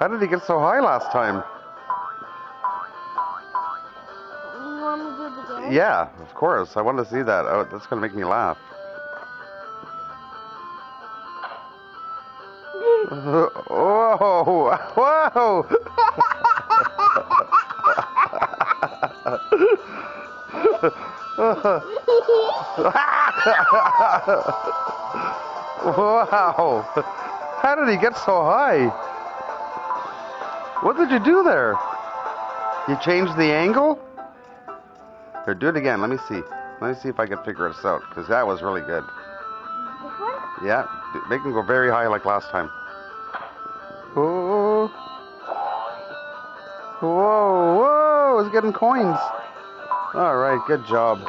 How did he get so high last time? You want me to do it again? Yeah, of course. I want to see that. Oh, that's going to make me laugh. Whoa! Whoa! Wow! How did he get so high? What did you do there? You changed the angle? Here, do it again. Let me see. Let me see if I can figure this out, because that was really good. This one? Yeah, make him go very high like last time. Whoa! Whoa! Whoa! It's getting coins. All right, good job.